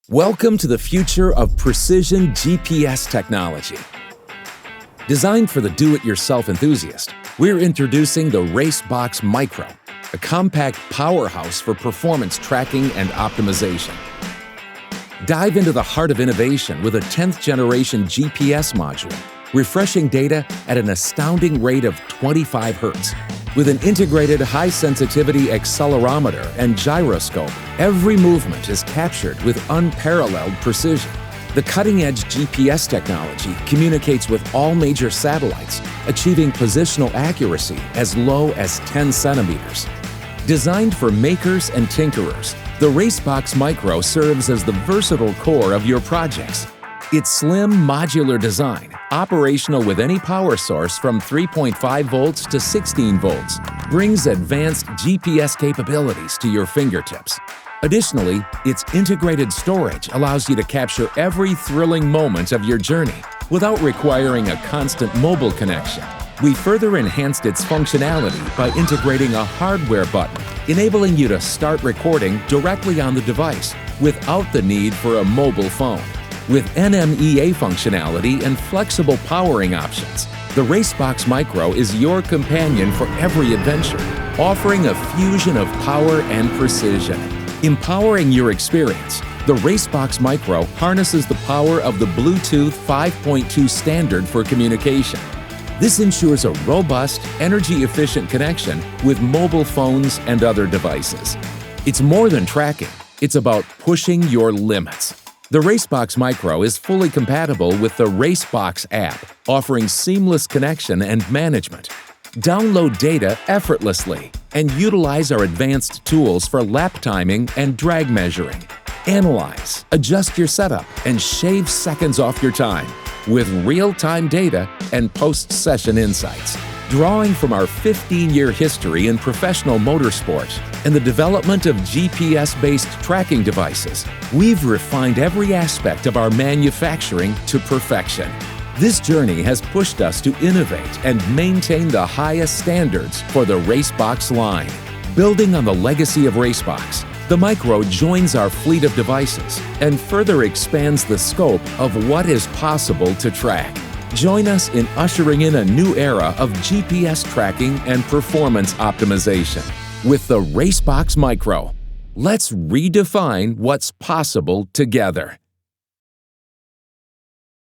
Welcome to the future of precision GPS technology. Designed for the do-it-yourself enthusiast, we're introducing the RaceBox Micro, a compact powerhouse for performance tracking and optimization. Dive into the heart of innovation with a 10th generation GPS module, refreshing data at an astounding rate of 25 Hz. With an integrated high-sensitivity accelerometer and gyroscope, every movement is captured with unparalleled precision. The cutting-edge GPS technology communicates with all major satellites, achieving positional accuracy as low as 10 centimeters. Designed for makers and tinkerers, the RaceBox Micro serves as the versatile core of your projects. Its slim, modular design, operational with any power source from 3.5 volts to 16 volts, brings advanced GPS capabilities to your fingertips. Additionally, its integrated storage allows you to capture every thrilling moment of your journey without requiring a constant mobile connection. We further enhanced its functionality by integrating a hardware button, enabling you to start recording directly on the device without the need for a mobile phone. With NMEA functionality and flexible powering options, the RaceBox Micro is your companion for every adventure, offering a fusion of power and precision. Empowering your experience, the RaceBox Micro harnesses the power of the Bluetooth 5.2 standard for communication. This ensures a robust, energy-efficient connection with mobile phones and other devices. It's more than tracking, it's about pushing your limits. The RaceBox Micro is fully compatible with the RaceBox app, offering seamless connection and management. Download data effortlessly and utilize our advanced tools for lap timing and drag measuring. Analyze, adjust your setup, and shave seconds off your time with real-time data and post-session insights. Drawing from our 15-year history in professional motorsport and the development of GPS-based tracking devices, we've refined every aspect of our manufacturing to perfection. This journey has pushed us to innovate and maintain the highest standards for the RaceBox line. Building on the legacy of RaceBox, the Micro joins our fleet of devices and further expands the scope of what is possible to track. Join us in ushering in a new era of GPS tracking and performance optimization. With the RaceBox Micro, let's redefine what's possible together.